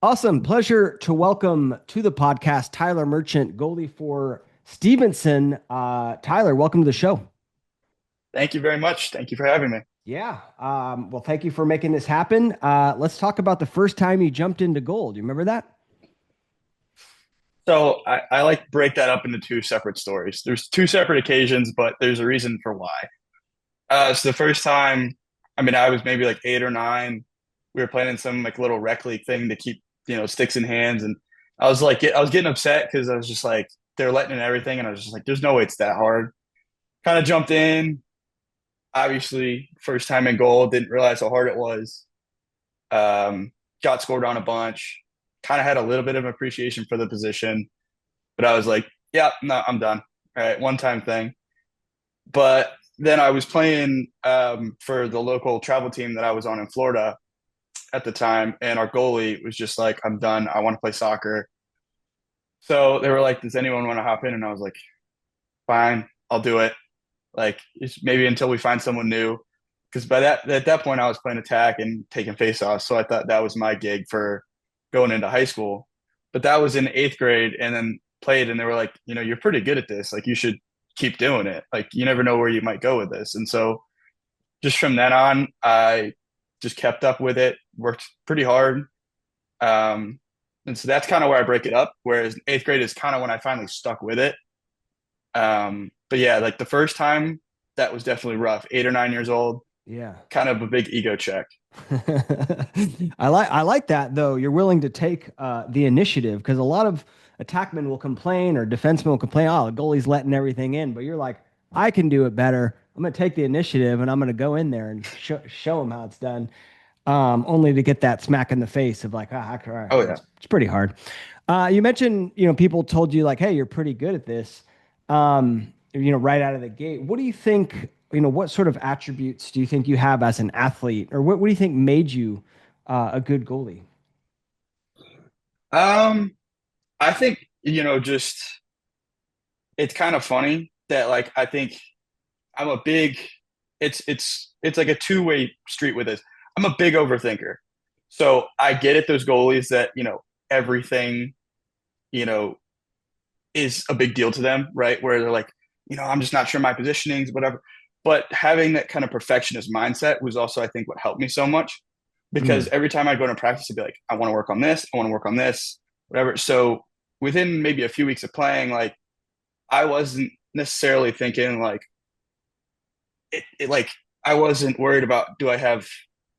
Awesome. Pleasure to welcome to the podcast Tyler Merchant, goalie for Stevenson. Tyler, welcome to the show. Thank you very much. Thank you for having me. Yeah. Well, thank you for making this happen. Let's talk about the first time you jumped into goal. Do you remember that? So I like to break that up into two separate stories. There's two separate occasions, but there's a reason for why. So the first time, I mean, I was maybe like 8 or 9. We were playing in some like little rec league thing to keep, sticks in hands. And I was getting upset because I was just like, they're letting in everything. And I was just like, there's no way it's that hard. Kind of jumped in. Obviously, first time in goal, didn't realize how hard it was. Got scored on a bunch. Kind of had a little bit of appreciation for the position, but I was like, yeah, no, I'm done. All right, one time thing. But then I was playing for the local travel team that I was on in Florida at the time, and our goalie was just like, I'm done. I want to play soccer. So they were like, does anyone want to hop in? And I was like, fine, I'll do it. Like, it's maybe until we find someone new. Because by that at that point, I was playing attack and taking faceoffs. So I thought that was my gig for going into high school. But that was in eighth grade, and then played, and they were like, you're pretty good at this. Like, you should keep doing it. Like, you never know where you might go with this. And so just from then on, I just kept up with it, worked pretty hard. And so that's kind of where I break it up. Whereas eighth grade is kind of when I finally stuck with it. But yeah, like the first time, that was definitely rough. 8 or 9 years old, Yeah. kind of a big ego check. I like that though. You're willing to take the initiative because a lot of attackmen will complain or defensemen will complain, oh, the goalie's letting everything in. But you're like, I can do it better. I'm going to take the initiative and I'm going to go in there and show them how it's done. Only to get that smack in the face of like, all right, Oh well, yeah. it's pretty hard. You mentioned, people told you like, hey, you're pretty good at this, right out of the gate. What do you think, what sort of attributes do you think you have as an athlete, or what do you think made you a good goalie? Um, I think, just it's kind of funny that like I think I'm a big it's like a two-way street with this. I'm a big overthinker. So I get it, those goalies that, everything, you know, is a big deal to them, right? Where they're like, I'm just not sure my positionings, whatever. But having that kind of perfectionist mindset was also, I think, what helped me so much because Mm, every time I go to practice, I'd be like, I want to work on this, I want to work on this, whatever. So within maybe a few weeks of playing, like I wasn't necessarily thinking like like I wasn't worried about do I have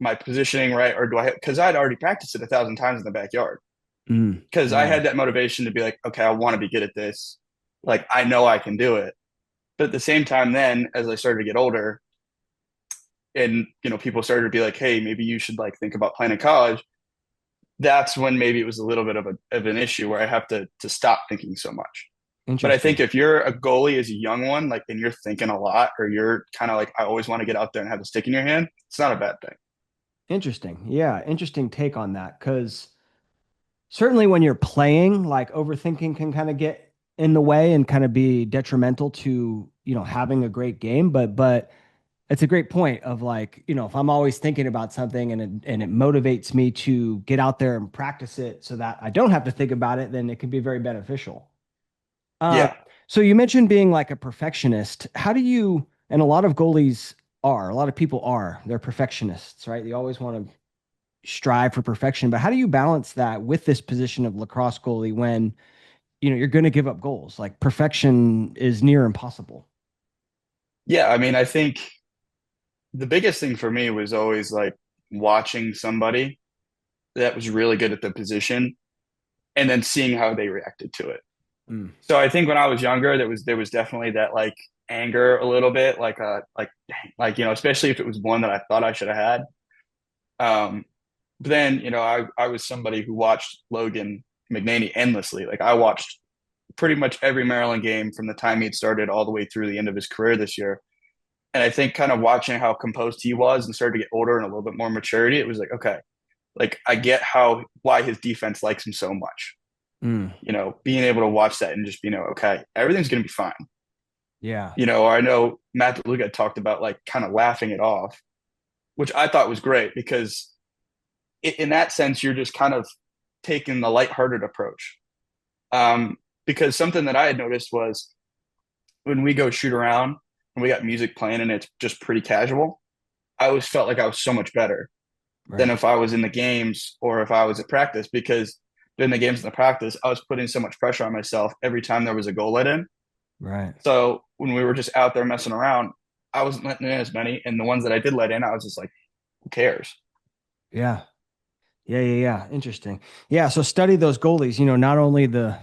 my positioning right or do I have because I'd already practiced it 1,000 times in the backyard because I yeah, had that motivation to be like, okay, I want to be good at this. Like I know I can do it. But at the same time, then as I started to get older, and people started to be like, hey, maybe you should like think about playing in college. That's when maybe it was a little bit of an issue where I have to stop thinking so much. But I think interesting. if you're a goalie as a young one, like, and you're thinking a lot, or you're kind of like, I always want to get out there and have a stick in your hand, it's not a bad thing. Interesting. Yeah, interesting take on that. Because certainly when you're playing, like overthinking can kind of get in the way and kind of be detrimental to, having a great game. But it's a great point of like, if I'm always thinking about something and it motivates me to get out there and practice it so that I don't have to think about it, then it can be very beneficial. Uh, Yeah. so you mentioned being like a perfectionist. How do you, and a lot of goalies are, a lot of people are, they're perfectionists, right? They always want to strive for perfection, but how do you balance that with this position of lacrosse goalie when, you're going to give up goals? Like perfection is near impossible. Yeah. I mean, I think the biggest thing for me was always like watching somebody that was really good at the position and then seeing how they reacted to it. Mm, So I think when I was younger, there was definitely that like anger a little bit, like especially if it was one that I thought I should have had. But then I was somebody who watched Logan McNaney endlessly. Like I watched pretty much every Maryland game from the time he'd started all the way through the end of his career this year. And I think kind of watching how composed he was and started to get older and a little bit more maturity, it was like, okay, like I get why his defense likes him so much. mm, Being able to watch that and just okay, everything's gonna be fine. yeah. Or I know Matt DeLuca talked about like kind of laughing it off, which I thought was great because in that sense, you're just kind of taking the lighthearted approach. Because something that I had noticed was when we go shoot around and we got music playing and it's just pretty casual, I always felt like I was so much better than Right. if I was in the games or if I was at practice because during the games and the practice, I was putting so much pressure on myself every time there was a goal let in. Right. So when we were just out there messing around, I wasn't letting in as many. And the ones that I did let in, I was just like, who cares? Yeah. Yeah. Yeah. Yeah. Interesting. Yeah. So study those goalies, not only the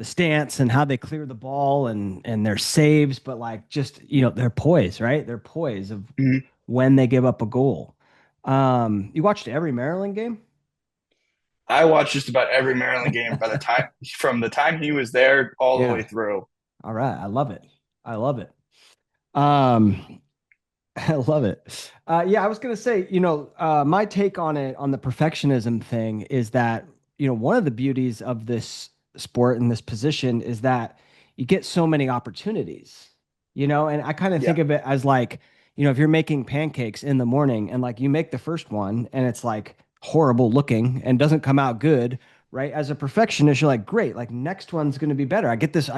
stance and how they clear the ball and their saves, but like just, their poise, right? Their poise of Mhm. when they give up a goal. You watched every Maryland game? I watched just about every Maryland game from the time he was there all the way Yeah. through. All right. I love it. I love it. Um, I love it. Yeah, I was gonna say, my take on it, on the perfectionism thing, is that, one of the beauties of this sport and this position is that you get so many opportunities, and I kind of Yeah, think of it as like, if you're making pancakes in the morning and like you make the first one and it's like horrible looking and doesn't come out good, right? As a perfectionist, you're like, great, like next one's going to be better. I get this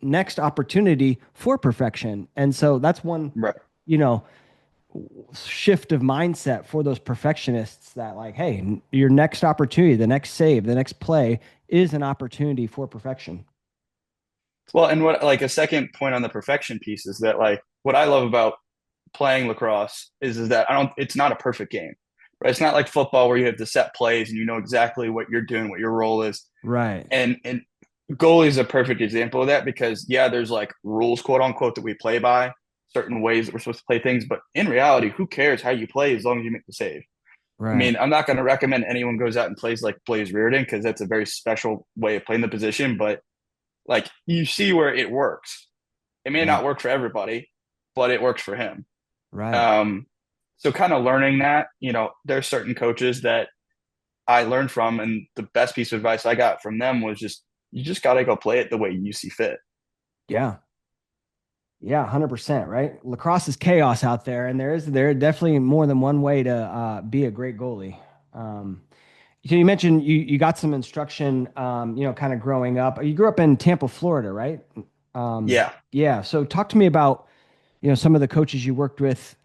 next opportunity for perfection. And so that's one, right. you know, shift of mindset for those perfectionists that like, hey, your next opportunity, the next save, the next play is an opportunity for perfection. Well, and what like a second point on the perfection piece is that like what I love about playing lacrosse is that I don't it's not a perfect game. Right? It's not like football where you have the set plays and you know exactly what you're doing, what your role is. Right. And goalie is a perfect example of that because yeah, there's like rules, quote unquote, that we play by, certain ways that we're supposed to play things, but in reality, who cares how you play as long as you make the save? I Right. mean, I'm not going to recommend anyone goes out and plays like Blaze Reardon because that's a very special way of playing the position, but like you see where it works. It may Right. not work for everybody, but it works for him. Right. Um, so kind of learning that, there's certain coaches that I learned from, and the best piece of advice I got from them was just you just got to go play it the way you see fit. Yeah. Yeah, 100%, right? Lacrosse is chaos out there, and there are definitely more than one way to be a great goalie. Um, so you mentioned you got some instruction, kind of growing up. You grew up in Tampa, Florida, right? Yeah, Yeah. So talk to me about, some of the coaches you worked with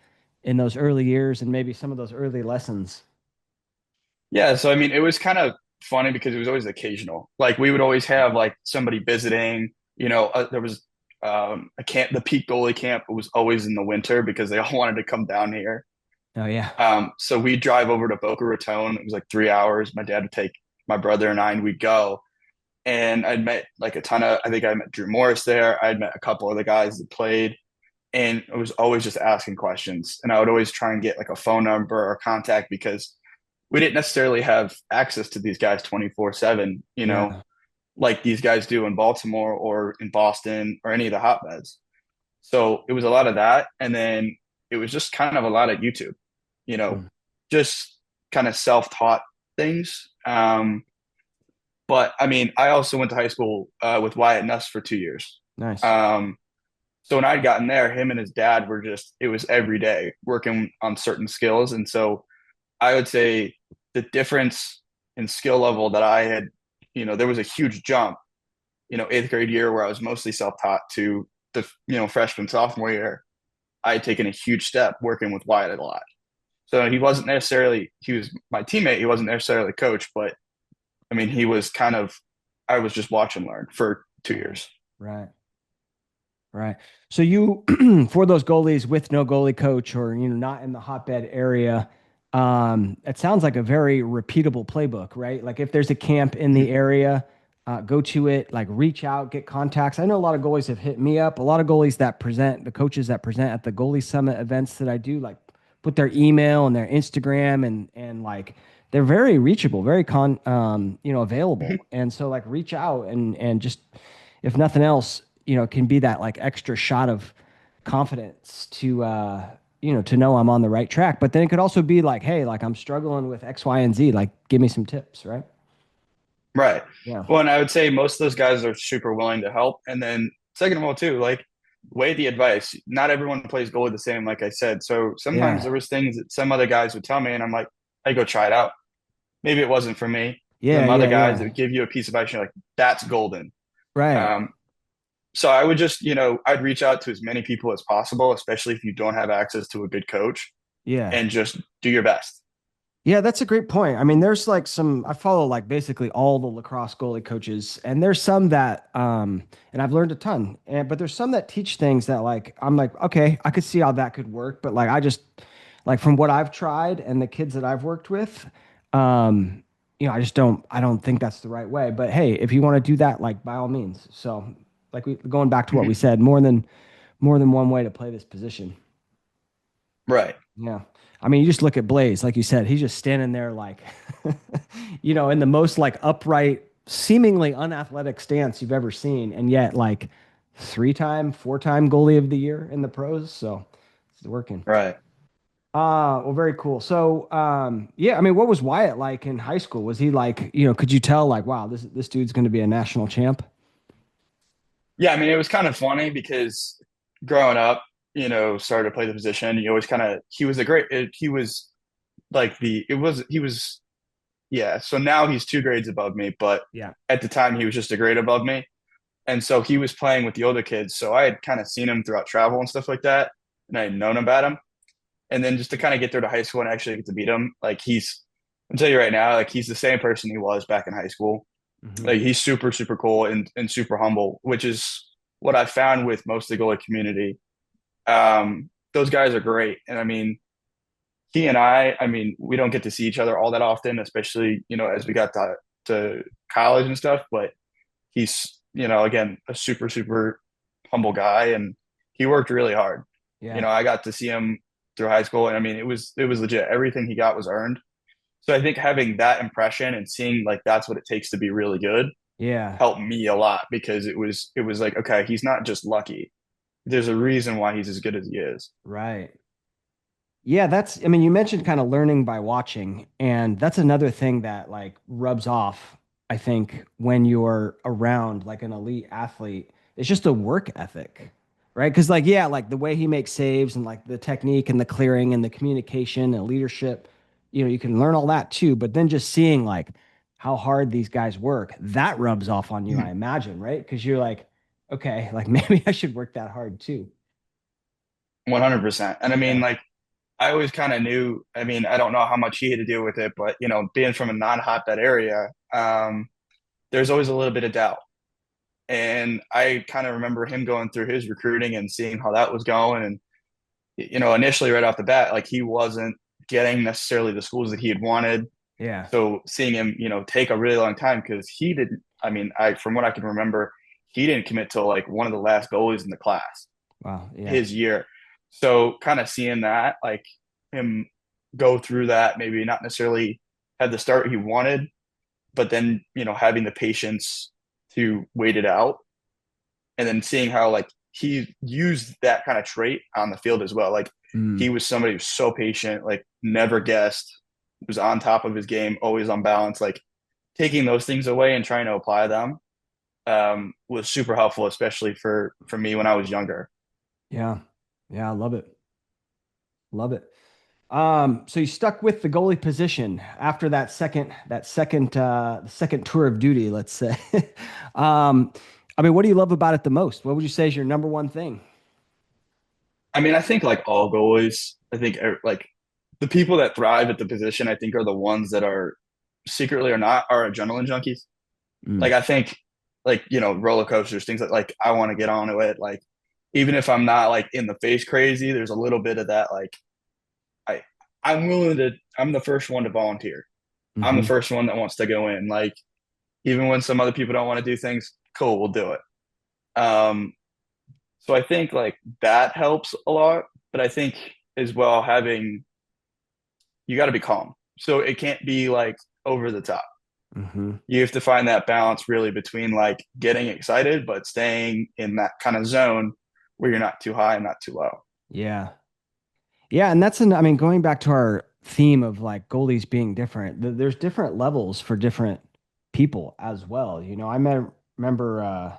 in those early years and maybe some of those early lessons. yeah. So I mean, it was kind of funny because it was always occasional. Like we would always have like somebody visiting. There was a camp, the peak goalie camp was always in the winter because they all wanted to come down here. Oh yeah. So we'd drive over to Boca Raton. It was like 3 hours. My dad would take my brother and I, and we'd go. And I'd met like a ton of, I think I met Drew Morris there. I'd met a couple of the guys that played, and I was always just asking questions. And I would always try and get like a phone number or contact because we didn't necessarily have access to these guys 24/7, Yeah. like these guys do in Baltimore or in Boston or any of the hotbeds. So it was a lot of that. And then it was just kind of a lot of YouTube, you know, Mm. just kind of self taught things. But I mean, I also went to high school with Wyatt Nuss for 2 years. Nice. Um, so when I'd gotten there, him and his dad were just, it was every day working on certain skills. And so I would say the difference in skill level that I had, there was a huge jump, eighth grade year where I was mostly self taught to the, freshman, sophomore year. I had taken a huge step working with Wyatt a lot. So he was my teammate. He wasn't necessarily coach, but I mean, I was just watch and learn for 2 years. Right. Right. So you, for those goalies with no goalie coach or, not in the hotbed area, it sounds like a very repeatable playbook, right? Like if there's a camp in the Mhm. area, go to it, like reach out, get contacts. I know a lot of goalies have hit me up. A lot of goalies that present, the coaches that present at the goalie summit events that I do, like put their email and their Instagram and like they're very reachable, very Mhm. available. And so like reach out and just if nothing else, it can be that like extra shot of confidence to know I'm on the right track. But then it could also be like, hey, like I'm struggling with X, Y, and Z. Like, give me some tips, right? Right. Yeah. Well, and I would say most of those guys are super willing to help. And then second of all, too, like weigh the advice. Not everyone plays goalie the same, like I said. So sometimes there Yeah. was things that some other guys would tell me, and I'm like, I go try it out. Maybe it wasn't for me. Yeah, Some other yeah, guys yeah. that give you a piece of advice, you're like, that's golden. Right. Um, so I would just, I'd reach out to as many people as possible, especially if you don't have access to a good coach, Yeah. and just do your best. Yeah, that's a great point. I mean, there's like some I follow like basically all the lacrosse goalie coaches, and there's some that and I've learned a ton. And but there's some that teach things that like I'm like, okay, I could see how that could work, but like I just like from what I've tried and the kids that I've worked with, um, I don't think that's the right way. But hey, if you want to do that, like by all means. So like we going back to what we Mhm. said, more than one way to play this position. Right. Yeah. I mean, you just look at Blaze, like you said, he's just standing there like, in the most like upright, seemingly unathletic stance you've ever seen. And yet like 3-time, 4-time goalie of the year in the pros. So it's working. Right. Well, very cool. So, yeah, I mean, what was Wyatt like in high school? Was he like, could you tell like, wow, this dude's going to be a national champ? Yeah, I mean, it was kind of funny because growing up, started to play the position. You always kind of, he was a great, he was like he was, yeah. So now he's 2 grades above me, but Yeah. at the time he was just a grade above me. And so he was playing with the older kids. So I had kind of seen him throughout travel and stuff like that. And I had known about him. And then just to kind of get there to high school and actually get to beat him, like I'll tell you right now, like he's the same person he was back in high school. Hmm. Like he's super, super cool and super humble, which is what I found with most of the goalie community. Those guys are great. And I mean, he and I mean, we don't get to see each other all that often, especially, as we got to college and stuff, but he's, again, a super, super humble guy and he worked really hard. Yeah. I got to see him through high school and I mean, it was legit. Everything he got was earned. So I think having that impression and seeing like that's what it takes to be really good Yeah. helped me a lot because it was like, okay, he's not just lucky. There's a reason why he's as good as he is. Right. Yeah, I mean, you mentioned kind of learning by watching, and that's another thing that like rubs off, I think, when you're around like an elite athlete. It's just a work ethic, right? Because like, yeah, like the way he makes saves and like the technique and the clearing and the communication and leadership, you can learn all that too. But then just seeing like how hard these guys work, that rubs off on you, I imagine, right? Because you're like, okay, like maybe I should work that hard too. 100%. And I mean, Yeah. like, I always kind of knew, I mean, I don't know how much he had to deal with it, but, being from a non hotbed area, there's always a little bit of doubt. And I kind of remember him going through his recruiting and seeing how that was going. And, initially right off the bat, like he wasn't getting necessarily the schools that he had wanted. Yeah. So seeing him, take a really long time because he didn't, I mean, from what I can remember, he didn't commit till like one of the last goalies in the class Wow. Yeah. his year. So kind of seeing that, like him go through that, maybe not necessarily had the start he wanted, but then, having the patience to wait it out and then seeing how like he used that kind of trait on the field as well. Like he Mm. was somebody who's so patient, like never guessed, was on top of his game, always on balance. Like taking those things away and trying to apply them was super helpful, especially for me when I was younger. Yeah. Yeah, I love it. Love it. So you stuck with the goalie position after the second tour of duty, let's say. Um, I mean, what do you love about it the most? What would you say is your number one thing? I mean, I think like all goalies, I think like the people that thrive at the position, I think are the ones that are secretly or not are adrenaline junkies. Like Mm. I think like, roller coasters, things like I want to get onto it. Like even if I'm not like in the face crazy, there's a little bit of that like I I'm the first one to volunteer. I'm the Hmm. first one that wants to go in. Like even when some other people don't want to do things, cool, we'll do it. Um, so I think like that helps a lot, but I think as well having you got to be calm. So it can't be like over the top. Hmm. You have to find that balance really between like getting excited but staying in that kind of zone where you're not too high and not too low. Yeah. Yeah, and I mean, going back to our theme of like goalies being different, there's different levels for different people as well. I remember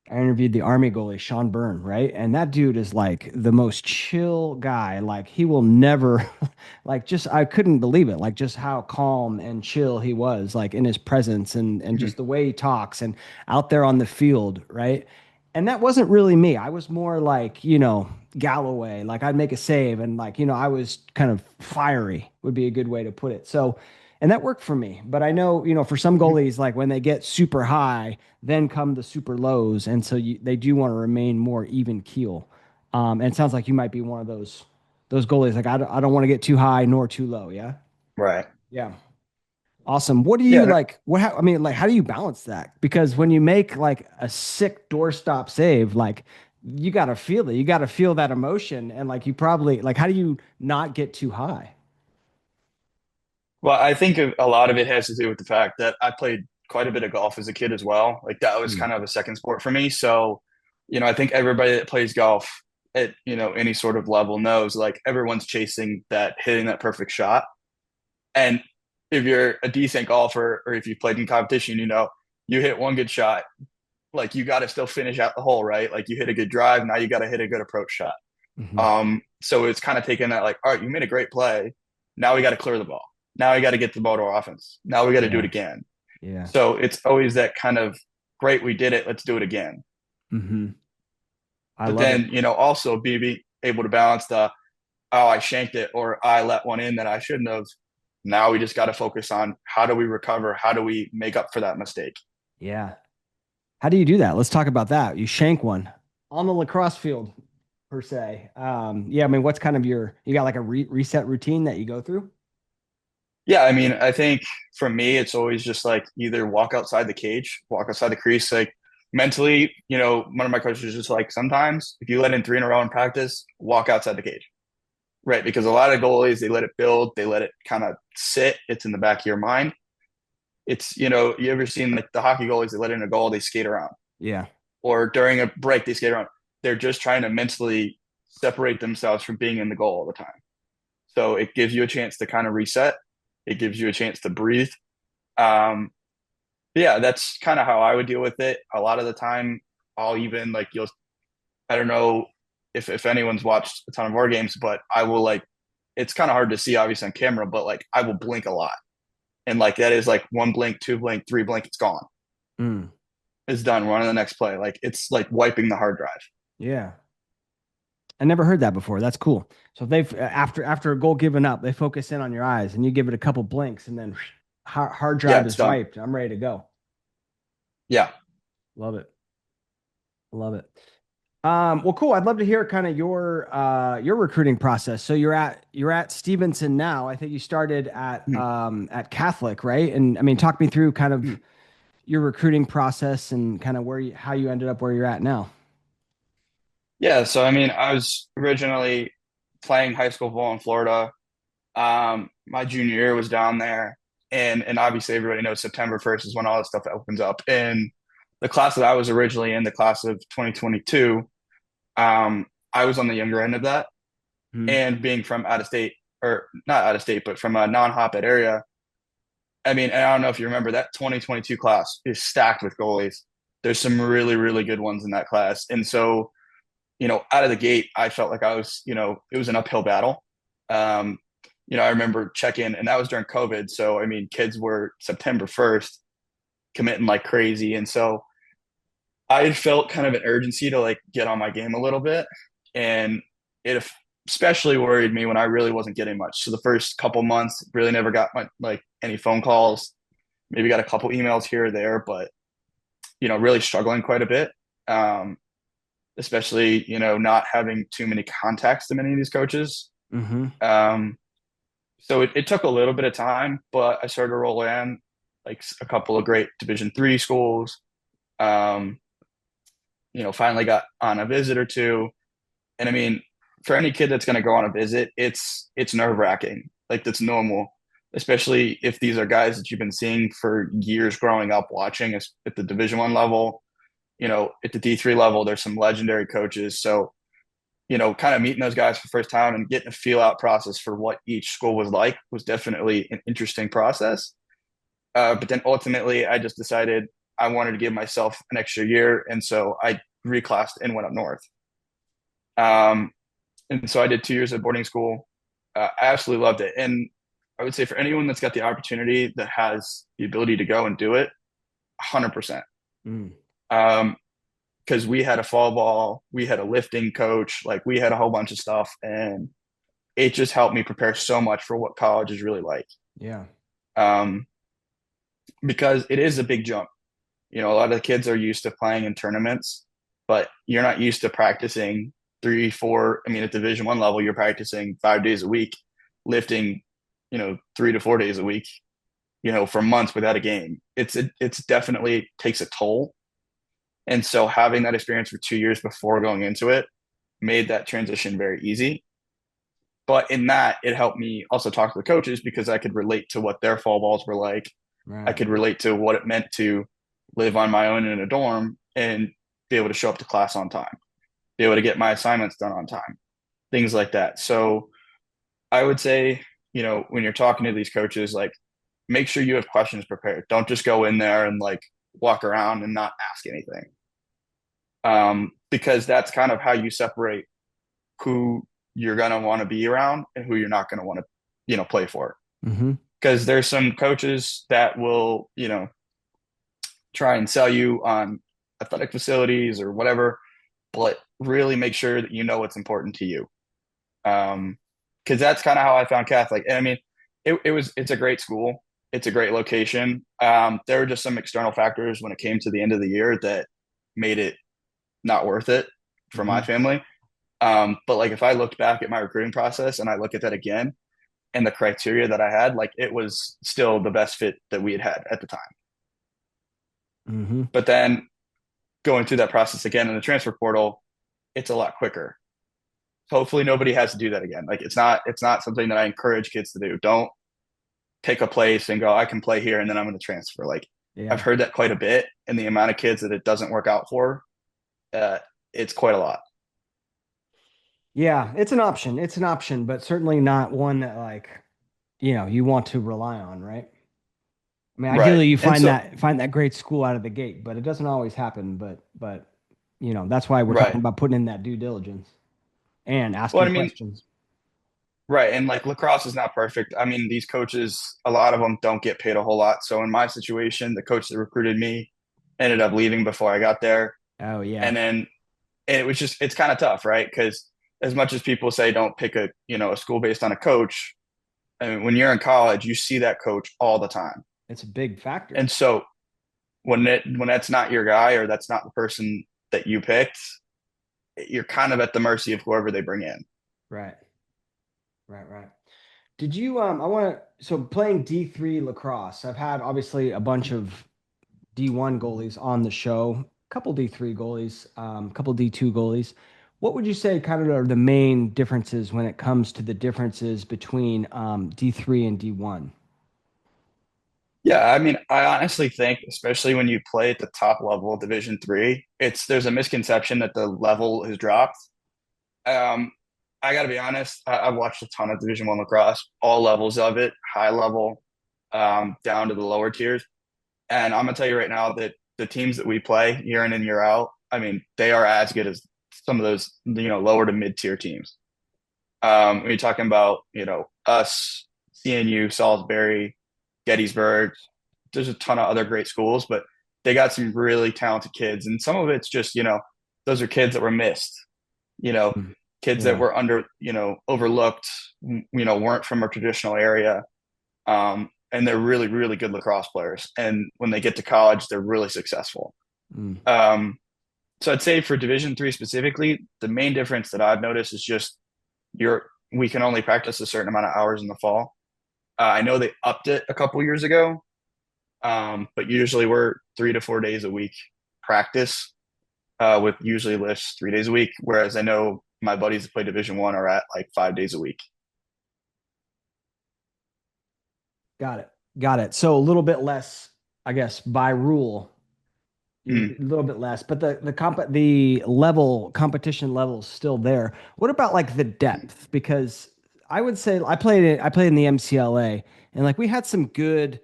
I interviewed the Army goalie, Sean Byrne, right? And that dude is like the most chill guy. Like he will never, like just I couldn't believe it. Like just how calm and chill he was, like in his presence and Mhm. just the way he talks and out there on the field, right? And that wasn't really me. I was more like, Galloway. Like I'd make a save and like, I was kind of fiery would be a good way to put it. So, and that worked for me. But I know, for some Mhm. goalies, like when they get super high, then come the super lows, and so they do want to remain more even keel. And it sounds like you might be one of those goalies. Like I don't want to get too high nor too low. Yeah, Right. yeah, awesome. What do you Yeah. like? I mean, like, how do you balance that? Because when you make like a sick doorstop save, like you got to feel it. You got to feel that emotion, and like you probably like, how do you not get too high? Well, I think a lot of it has to do with the fact that I played quite a bit of golf as a kid as well. Like that was Mm. kind of a second sport for me. So, I think everybody that plays golf at, any sort of level knows like everyone's chasing that hitting that perfect shot. And if you're a decent golfer or if you played in competition, you hit one good shot, like you got to still finish out the hole, right? Like you hit a good drive, now you got to hit a good approach shot. Hmm. So it's kind of taking that like, all right, you made a great play. Now we got to clear the ball. Now we got to get the ball to our offense. Now we got to do it Yeah, again. yeah. So it's always that kind of great, we did it. Let's do it again. Hmm. I But love it. then, also be able to balance the, oh, I shanked it or I let one in that I shouldn't have. Now we just got to focus on how do we recover? How do we make up for that mistake? Yeah. How do you do that? Let's talk about that. You shank one on the lacrosse field, per se. Yeah, I mean, what's kind of you got like a reset routine that you go through? Yeah, I mean, I think for me, it's always just like either walk outside the cage, walk outside the crease. Like mentally, one of my coaches is just like sometimes if you let in three in a row in practice, walk outside the cage, right? Because a lot of goalies, they let it build, they let it kind of sit. It's in the back of your mind. It's, you ever seen like the hockey goalies, they let in a goal, they skate around, Yeah. or during a break, they skate around. They're just trying to mentally separate themselves from being in the goal all the time. So it gives you a chance to kind of reset. It gives you a chance to breathe. Um, yeah, that's kind of how I would deal with it. A lot of the time, I'll even like I don't know if anyone's watched a ton of our games, but I will like it's kind of hard to see obviously on camera, but like I will blink a lot. And like that is like one blink, two blink, three blink, it's gone. Mm, It's done. We're on to the next play. Like it's like wiping the hard drive. yeah. I never heard that before. That's cool. So if they've after a goal given up, they focus in on your eyes and you give it a couple blinks and then hard Yeah, drive it's is done. wiped. I'm ready to go. Yeah. Love it. Love it. Well, cool. I'd love to hear kind of your recruiting process. So you're at Stevenson now. I think you started at Catholic, right? And I mean, talk me through kind of your recruiting process and kind of how you ended up where you're at now. Yeah. So I mean, I was originally playing high school ball in Florida. My junior year was down there, and obviously everybody knows September 1st is when all this stuff opens up. And the class that I was originally in, the class of 2022, I was on the younger end of that, Hmm. and being from out of state or not out of state, but from a non-hotbed area. I mean, and I don't know if you remember that 2022 class is stacked with goalies. There's some really, really good ones in that class, and so out of the gate, I felt like I was, it was an uphill battle. Um, I remember checking, and that was during COVID. So, I mean, kids were September 1st committing like crazy. And so I felt kind of an urgency to like get on my game a little bit. And it especially worried me when I really wasn't getting much. So the first couple months, really never got like any phone calls, maybe got a couple emails here or there, but, really struggling quite a bit. Um, Especially not having too many contacts to many of these coaches. Hmm. Um, so it took a little bit of time, but I started to roll in like a couple of great Division III schools. Um, finally got on a visit or two, and I mean, for any kid that's going to go on a visit, it's nerve wracking. Like that's normal, especially if these are guys that you've been seeing for years growing up watching at the Division I level. At the D3 level, there's some legendary coaches. So, kind of meeting those guys for the first time and getting a feel out process for what each school was like was definitely an interesting process. But then ultimately, I just decided I wanted to give myself an extra year, and so I reclassed and went up north. Um, and so I did 2 years at boarding school. I absolutely loved it, and I would say for anyone that's got the opportunity that has the ability to go and do it, 100%. Mm. Um, because we had a fall ball, we had a lifting coach, like we had a whole bunch of stuff, and it just helped me prepare so much for what college is really like. Yeah. Um, because it is a big jump. You know, a lot of the kids are used to playing in tournaments, but you're not used to practicing three, four. I mean, at Division I level, you're practicing 5 days a week, lifting, 3 to 4 days a week, for months without a game. It's definitely takes a toll. And so having that experience for 2 years before going into it made that transition very easy. But in that, it helped me also talk to the coaches because I could relate to what their fall balls were like. I Right. could relate to what it meant to live on my own in a dorm and be able to show up to class on time, be able to get my assignments done on time, things like that. So I would say, when you're talking to these coaches, like make sure you have questions prepared. Don't just go in there and like walk around and not ask anything. Because that's kind of how you separate who you're going to want to be around and who you're not going to want to, play for. Mm-hmm. Because there's some coaches that will, try and sell you on athletic facilities or whatever, but really make sure that you know what's important to you. Because that's kind of how I found Catholic. And I mean, it's a great school. It's a great location. There were just some external factors when it came to the end of the year that made it not worth it for my Mm-hmm. family. But like if I looked back at my recruiting process and I look at that again and the criteria that I had, like it was still the best fit that we had had at the time. Mm-hmm. But then going through that process again in the transfer portal, it's a lot quicker. Hopefully nobody has to do that again. Like it's not something that I encourage kids to do. Don't take a place and go, I can play here and then I'm going to transfer. Like I've Yeah. heard that quite a bit, and the amount of kids that it doesn't work out for, uh, it's quite a lot. Yeah, it's an option. It's an option, but certainly not one that like, you want to rely on, right? I mean, Right. ideally you And find so, that great school out of the gate, but it doesn't always happen. But that's why we're talking right. about putting in that due diligence and Well, asking I mean, questions. right. And like lacrosse is not perfect. I mean, these coaches, a lot of them don't get paid a whole lot. So in my situation, the coach that recruited me ended up leaving before I got there. Oh yeah. And then and it was just, it's kind of tough, right? Because as much as people say don't pick a school based on a coach, I mean, when you're in college, you see that coach all the time. It's a big factor. And so when that's not your guy or that's not the person that you picked, you're kind of at the mercy of whoever they bring in. Right. Right, right. Did you I want to so playing D3 lacrosse. I've had obviously a bunch of D1 goalies on the show, a couple D3 goalies, a couple D2 goalies. What would you say kind of are the main differences when it comes to the differences between D3 and D1? Yeah, I mean, I honestly think, especially when you play at the top level of Division III, there's a misconception that the level has dropped. Um, I got to be honest, I've watched a ton of Division I lacrosse, all levels of it, high level, down to the lower tiers. And I'm gonna tell you right now that the teams that we play year in and year out, I mean, they are as good as some of those, lower to mid tier teams. When you're talking about, us, CNU, Salisbury, Gettysburg, there's a ton of other great schools, but they got some really talented kids. And some of it's just, those are kids that were missed, you know, Mm. kids that Yeah. were overlooked, weren't from a traditional area. And they're really, really good lacrosse players. And when they get to college, they're really successful. Mm. Um, so I'd say for Division III specifically, the main difference that I've noticed is just we can only practice a certain amount of hours in the fall. I know they upped it a couple years ago, but usually we're 3 to 4 days a week practice, with usually lifts 3 days a week. Whereas I know my buddies that play Division I are at like 5 days a week. Got it. Got it. So a little bit less, I guess, by rule, Mm. a little bit less, but the level competition level is still there. What about like the depth? Because I would say I played in the MCLA and like we had some good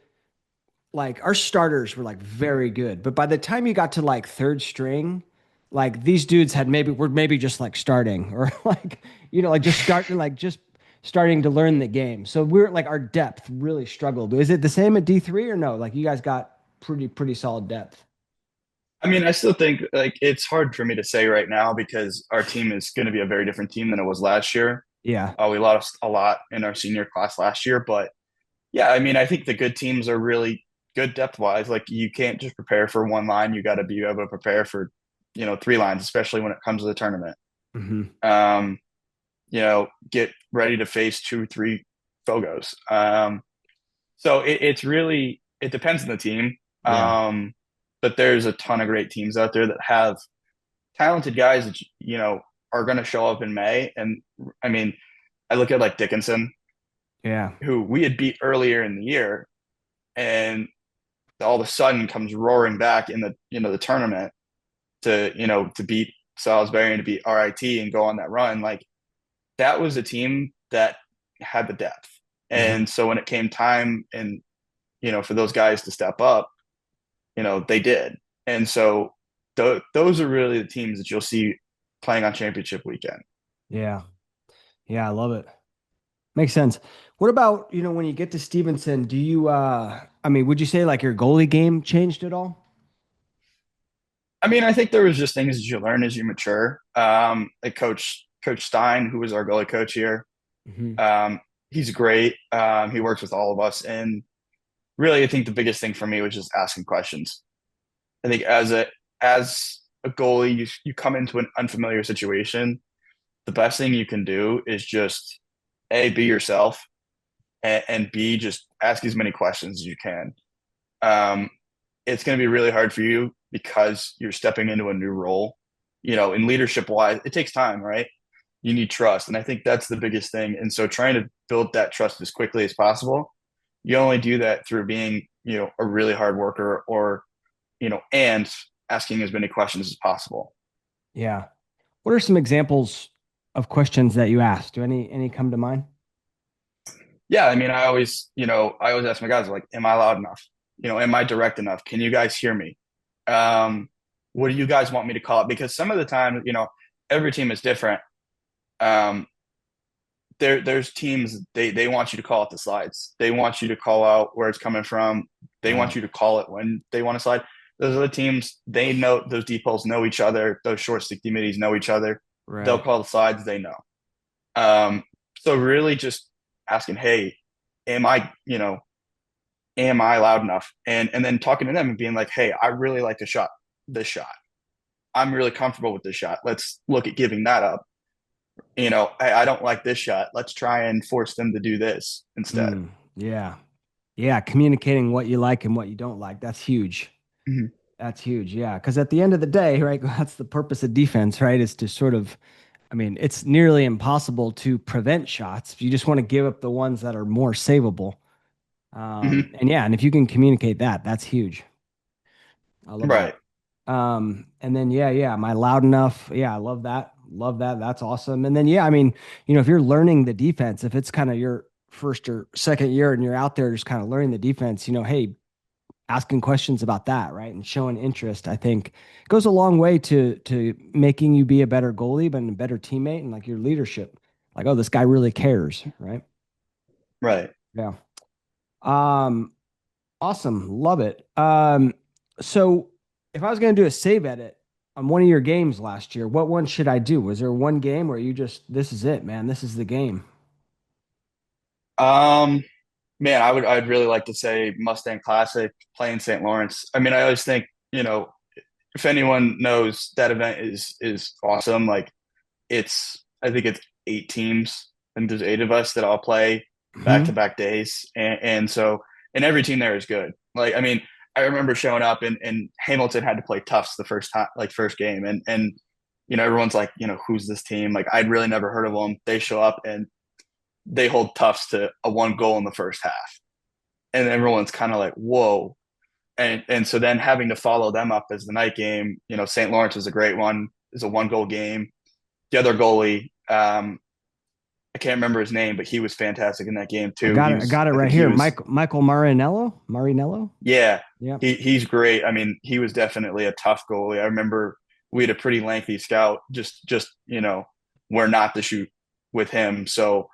like our starters were like very good, but by the time you got to like third string, like these dudes had maybe were maybe just like starting or like like just starting like just starting to learn the game. So we're like our depth really struggled. Is it the same at D3 or no? Like you guys got pretty solid depth. I mean, I still think like it's hard for me to say right now because our team is going to be a very different team than it was last year. Yeah. We lost a lot in our senior class last year, but yeah, I mean, I think the good teams are really good depth wise. Like you can't just prepare for one line; you got to be able to prepare for, three lines, especially when it comes to the tournament. Hmm. Um, get ready to face two, three Fogos. So it's really it depends on the team. Yeah. But there's a ton of great teams out there that have talented guys that are going to show up in May. And I mean, I look at like Dickinson, Yeah. who we had beat earlier in the year, and all of a sudden comes roaring back in the tournament to beat Salisbury and to beat RIT and go on that run. Like that was a team that had the depth. Hmm. And so when it came time and for those guys to step up, they did. And so those are really the teams that you'll see playing on championship weekend. Yeah. Yeah, I love it. Makes sense. What about, when you get to Stevenson, do you I mean, would you say like your goalie game changed at all? I mean, I think there was just things that you learn as you mature. Like Coach Stein, who was our goalie coach here, Hmm. um, he's great. He works with all of us, and really, I think the biggest thing for me was just asking questions. I think as a goalie, you come into an unfamiliar situation. The best thing you can do is just A, be yourself, and B, just ask as many questions as you can. Um, it's going to be really hard for you because you're stepping into a new role. In leadership wise, it takes time, right? You need trust. And I think that's the biggest thing. And so trying to build that trust as quickly as possible, you only do that through being, a really hard worker and asking as many questions as possible. Yeah. What are some examples of questions that you asked? Do any come to mind? Yeah, I mean, I always ask my guys like, am I loud enough? Am I direct enough? Can you guys hear me? Um, what do you guys want me to call it? Because some of the time, every team is different. Um, there's teams they want you to call out the slides. They want you to call out where it's coming from. They want Right. you to call it when they want to slide. Those other teams, they know those deep holes know each other. Those short stick middies know each other. They'll Right. call the slides. They know. Um, so really just asking, hey, am I loud enough? And then talking to them and being like, hey, I really like this shot. I'm really comfortable with this shot. Let's look at giving that up. Hey, I don't like this shot. Let's try and force them to do this instead. Mm, yeah. Yeah. Communicating what you like and what you don't like. That's huge. Mhm. That's huge. Yeah. Because at the end of the day, right, that's the purpose of defense, right? Is to sort of, I mean, it's nearly impossible to prevent shots. You just want to give up the ones that are more savable. Mhm. And yeah, and if you can communicate that, that's huge. I love Right. that. And then yeah, am I loud enough? Yeah, I love that. Love that. That's awesome. And then yeah, I mean, if you're learning the defense, if it's kind of your first or second year and you're out there just kind of learning the defense, hey, asking questions about that, right? And showing interest, I think goes a long way to making you be a better goalie, but a better teammate and like your leadership. Like, oh, this guy really cares, right? Right. Yeah. Um, Awesome. Love it. So if I was going to do a save edit on one of your games last year, what one should I do? Was there one game where you just, this is it, man, this is the game? Um, Man, I'd really like to say Mustang Classic playing St. Lawrence. I mean, I always think, if anyone knows that event is awesome. Like I think it's 8 teams and there's 8 of us that all play back to Hmm. back days. And every team there is good. Like, I mean, I remember showing up and Hamilton had to play Tufts the first time, like first game. And everyone's like, who's this team? Like I'd really never heard of them. They show up and they hold Tufts to a 1 goal in the first half. And everyone's kind of like, whoa. And so then having to follow them up as the night game, St. Lawrence was a great one. It's a 1 goal game. The other goalie, I can't remember his name, but he was fantastic in that game I too. got it. I got it I right think he here. was, Michael Marinello. Marinello. yeah, Yep. he's great. I mean, he was definitely a tough goalie. I remember we had a pretty lengthy scout, just where not to shoot with him. So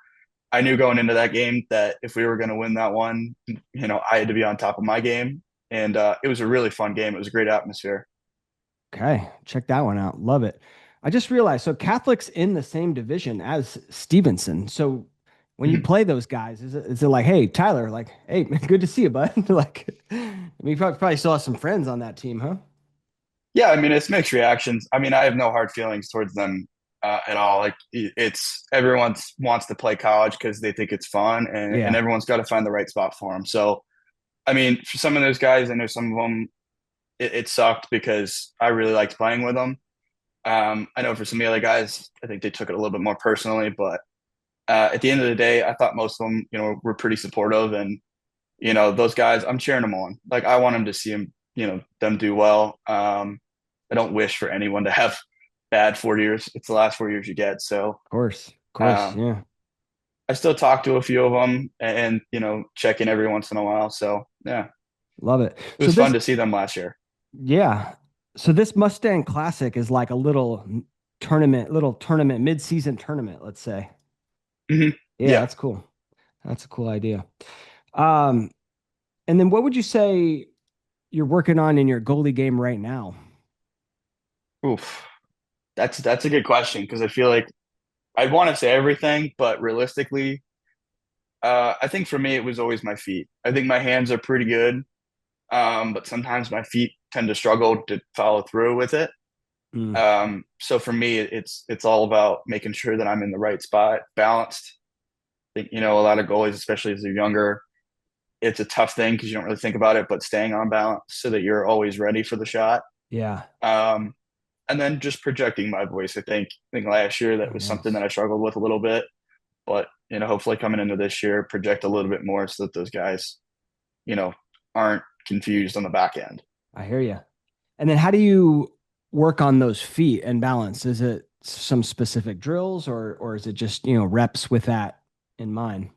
I knew going into that game that if we were going to win that one, I had to be on top of my game. And it was a really fun game. It was a great atmosphere. Okay, check that one out. Love it. I just realized so Catholic's in the same division as Stevenson. So when you play those guys, is it like, hey, Tyler, like, hey, good to see you, bud? Like, I mean, you probably still have some friends on that team, huh? Yeah, I mean, it's mixed reactions. I mean, I have no hard feelings towards them at all. Like, it's everyone wants to play college because they think it's fun, and Yeah, everyone's got to find the right spot for them. So, I mean, for some of those guys, I know some of them it sucked because I really liked playing with them. I know for some of the other guys, I think they took it a little bit more personally, but at the end of the day, I thought most of them, were pretty supportive, and those guys, I'm cheering them on. Like, I want them to see them, them do well. I don't wish for anyone to have bad 4 years. It's the last 4 years you get. So of course, um, yeah, I still talk to a few of them and, check in every once in a while. So yeah, love it. it So was fun this, to see them last year. yeah, so this Mustang Classic is like a little tournament, mid-season tournament, let's say. Hmm. Yeah, Yeah. that's cool. That's a cool idea. Um, and then what would you say you're working on in your goalie game right now? Oof. That's a good question because I feel like I'd want to say everything, but realistically, I think for me it was always my feet. I think my hands are pretty good, but sometimes my feet tend to struggle to follow through with it. Mm, So for me, it's all about making sure that I'm in the right spot, balanced. I think a lot of goalies, especially as they're younger, it's a tough thing because you don't really think about it, but staying on balance so that you're always ready for the shot. yeah. Um, and then just projecting my voice. I think last year Oh, that was something nice. that I struggled with a little bit, but hopefully coming into this year, project a little bit more so that those guys, you know, aren't confused on the back end. I hear you. And then how do you work on those feet and balance? Is it some specific drills or is it just, reps with that in mind?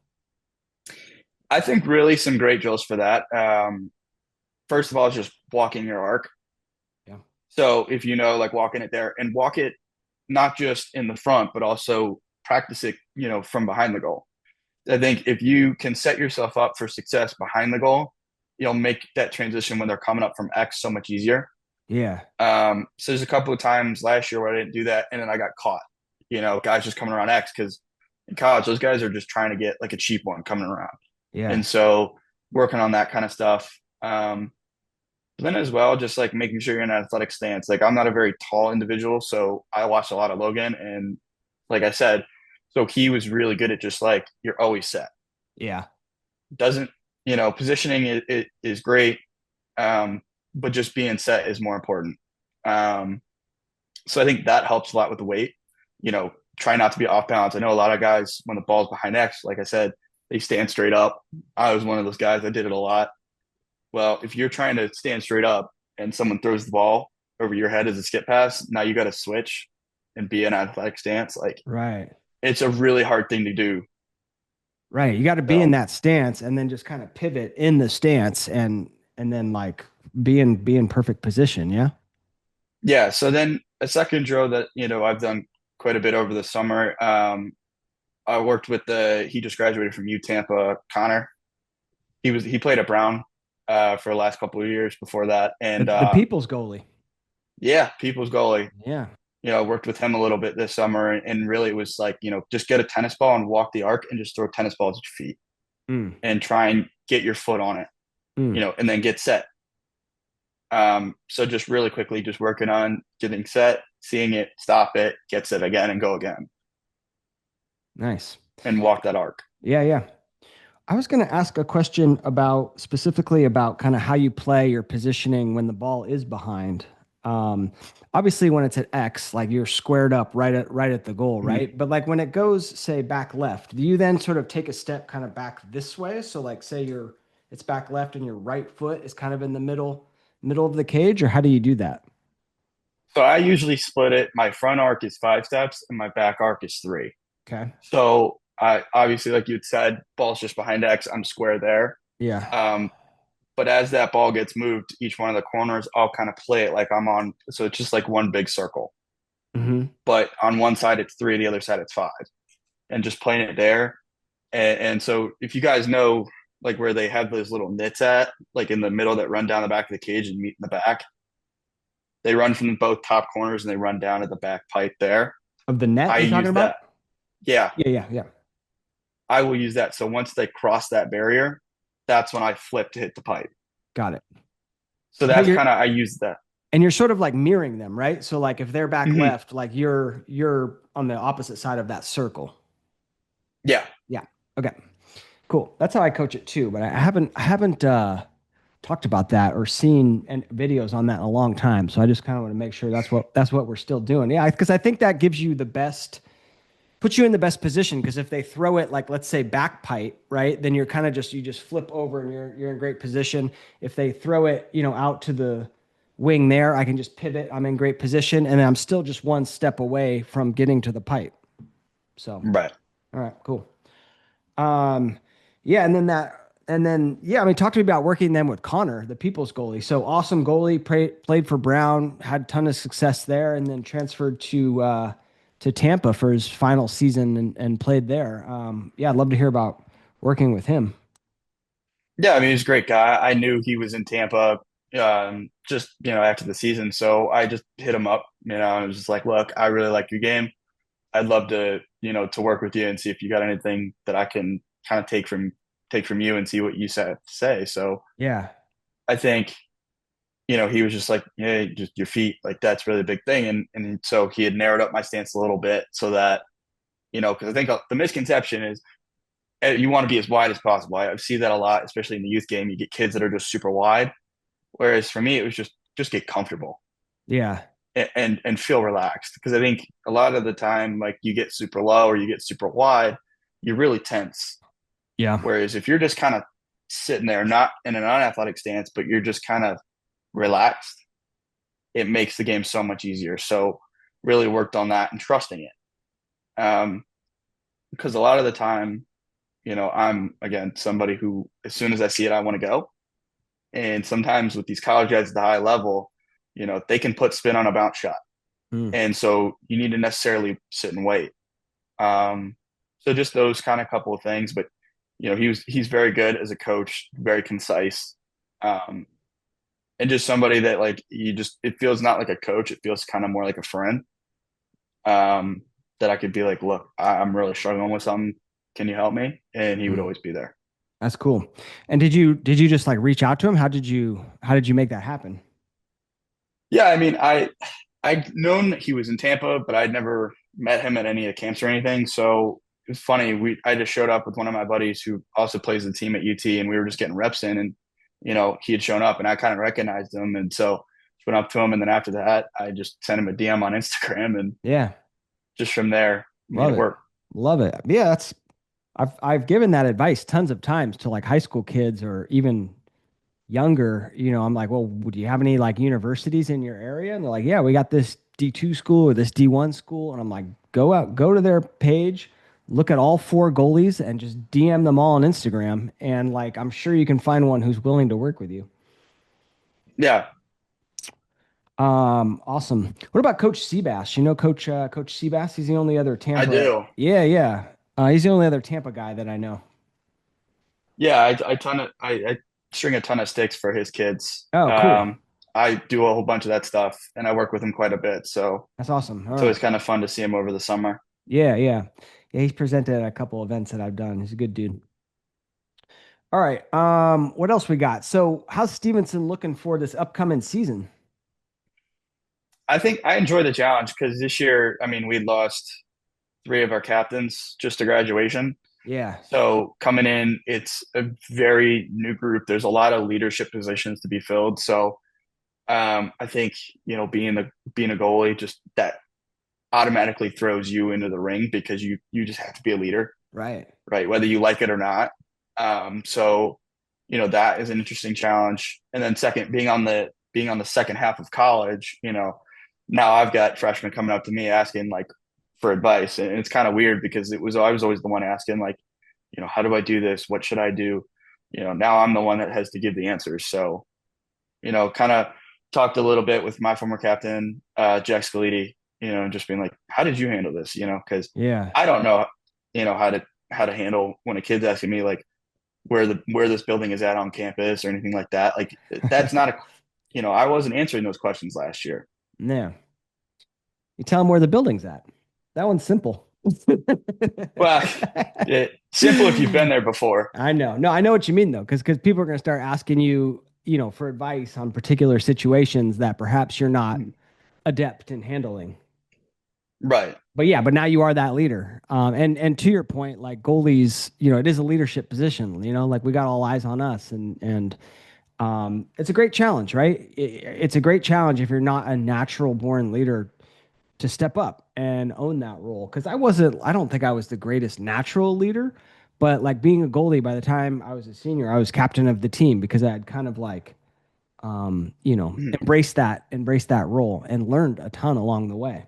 I think really some great drills for that. First of all, is just walking your arc. Yeah. So if like walking it there and walk it not just in the front, but also practice it, from behind the goal. I think if you can set yourself up for success behind the goal, you'll make that transition when they're coming up from X so much easier. Yeah. So there's a couple of times last year where I didn't do that, and then I got caught. Guys just coming around X because in college those guys are just trying to get like a cheap one coming around, Yeah. and so working on that kind of stuff. Then as well, just like making sure you're in an athletic stance. Like I'm not a very tall individual, so I watched a lot of Logan, and like I said, so he was really good at just like you're always set. Yeah. Doesn't positioning is great, um, but just being set is more important. Um, so I think that helps a lot with the weight. Try not to be off balance. I know a lot of guys when the ball's behind X, like I said, they stand straight up. I was one of those guys. I did it a lot. Well, if you're trying to stand straight up and someone throws the ball over your head as a skip pass, now you got to switch and be an athletic stance. Like Right. it's a really hard thing to do. Right. You got to be in So that stance and then just kind of pivot in the stance and then like be in perfect position. Yeah. yeah. So then a second drill that I've done quite a bit over the summer. I worked with he just graduated from U Tampa, Connor. He played at Brown for the last couple of years before that, The and the people's goalie. yeah, people's goalie. Yeah. Worked with him a little bit this summer, and really it was like, just get a tennis ball and walk the arc and just throw tennis balls at your feet Mm, and try and get your foot on it, mm. and then get set. So just really quickly, just working on getting set, seeing it, stop it, get set again, and go again, Nice. and walk that arc. Yeah, yeah. I was going to ask a question about specifically about kind of how you play your positioning when the ball is behind. Um, Obviously, when it's at X, like you're squared up right at the goal, Mhm. right? But like when it goes, say, back left, do you then sort of take a step kind of back this way? So like say it's back left and your right foot is kind of in the middle of the cage, or how do you do that? So I usually split it. My front arc is 5 steps, and my back arc is 3. Okay. So I obviously, like you had said, ball's just behind X. I'm square there. Yeah. Um, but as that ball gets moved, each one of the corners, I'll kind of play it like I'm on. So it's just like one big circle. Hmm. But on one side it's three, the other side it's five, and just playing it there. And so if you guys know like where they have those little nits at, like in the middle that run down the back of the cage and meet in the back, they run from both top corners and they run down at the back pipe there. Of the net I you're talking use about? that. Yeah, Yeah, yeah, yeah. I will use that. So once they cross that barrier, that's when I flip to hit the pipe. Got it. So But that's kind of I use that. you're sort of like mirroring them, right? So like if they're back Mm-hmm. left, like you're on the opposite side of that circle. Yeah. Yeah. Okay. Cool. That's how I coach it too, but I haven't talked about that or seen videos on that in a long time. So I just kind of want to make sure that's what we're still doing. Yeah, because I think that gives you the best puts you in the best position because if they throw it like let's say back pipe, right? Then you're kind of just you just flip over and you're in great position. If they throw it, out to the wing there, I can just pivot. I'm in great position and I'm still just one step away from getting to the pipe. So, Right. all right, cool. Um, yeah, yeah, I mean, talk to me about working then with Connor, the people's goalie. So awesome goalie, played for Brown, had a ton of success there, and then transferred to Tampa for his final season and played there. Yeah, I'd love to hear about working with him. Yeah, I mean, he's a great guy. I knew he was in Tampa just, after the season. So I just hit him up, and I was just like, look, I really like your game. I'd love to work with you and see if you got anything that I can kind of take from you and see what you say. So Yeah, I think, he was just like, yeah, just your feet, like that's really a big thing. And so he had narrowed up my stance a little bit so that, because I think the misconception is you want to be as wide as possible. I see that a lot, especially in the youth game. You get kids that are just super wide. Whereas for me, it was just get comfortable yeah, and feel relaxed. Because I think a lot of the time, like you get super low or you get super wide, you're really tense. yeah, Whereas if you're just kind of sitting there, not in an unathletic stance, but you're just kind of relaxed, it makes the game so much easier. So really worked on that and trusting it. Because a lot of the time, I'm again somebody who, as soon as I see it, I want to go. And sometimes with these college guys at the high level, they can put spin on a bounce shot. mm, And so you need to necessarily sit and wait. So just those kind of couple of things. But, he's very good as a coach, very concise. Um, and just somebody that like it feels not like a coach, it feels kind of more like a friend. Um, that I could be like, look, I'm really struggling with something. Can you help me? And he would mm. always be there. That's cool. And did you just like reach out to him? How did you make that happen? Yeah, I mean, I'd known he was in Tampa, but I'd never met him at any of the camps or anything. So it was funny. I just showed up with one of my buddies who also plays the team at UT, and we were just getting reps in, and he had shown up, and I kind of recognized him, and so went up to him, and then after that, I just sent him a DM on Instagram, and Yeah, just from there made love it it. work. Love it. Yeah, I've given that advice tons of times to like high school kids or even younger. I'm like, well, do you have any like universities in your area? And they're like, yeah, we got this D2 school or this D1 school. And I'm like, go to their page, look at all four goalies and just DM them all on Instagram. And like, I'm sure you can find one who's willing to work with you. Yeah, Awesome. What about Coach Seabass? Coach Seabass? He's the only other I Tampa. do. Yeah, yeah. He's the only other Tampa guy that I know. Yeah, I string a ton of sticks for his kids. Oh, cool. I do a whole bunch of that stuff, and I work with him quite a bit. So That's awesome. All it's right. always kind of fun to see him over the summer. Yeah, yeah. Yeah, he's presented at a couple events that I've done. He's a good dude. All right. What else we got? So how's Stevenson looking for this upcoming season? I think I enjoy the challenge because this year, I mean, we lost three of our captains just to graduation. Yeah. So coming in, it's a very new group. There's a lot of leadership positions to be filled. So I think being a goalie, just that automatically throws you into the ring because you just have to be a leader, Right. right? Whether you like it or not. So that is an interesting challenge. And then second, being on the second half of college, now I've got freshmen coming up to me asking like for advice. And it's kind of weird because I was always the one asking, like, how do I do this? What should I do? Now I'm the one that has to give the answers. So, kind of talked a little bit with my former captain, Jack Scalidi, just being like, how did you handle this? Because Yeah. I don't know, how to handle when a kid's asking me like where this building is at on campus or anything like that. Like that's not I wasn't answering those questions last year. Yeah. You tell them where the building's at. That one's simple. Well, simple if you've been there before. I know. No, I know what you mean though, because people are going to start asking you, for advice on particular situations that perhaps you're not adept in handling. Right. But yeah, but now you are that leader. And to your point, like goalies, it is a leadership position. Like we got all eyes on us, and it's a great challenge, right? It's a great challenge if you're not a natural born leader to step up and own that role. Because I don't think I was the greatest natural leader, but like being a goalie, by the time I was a senior, I was captain of the team because I had kind of like, Mhm. embraced that role and learned a ton along the way.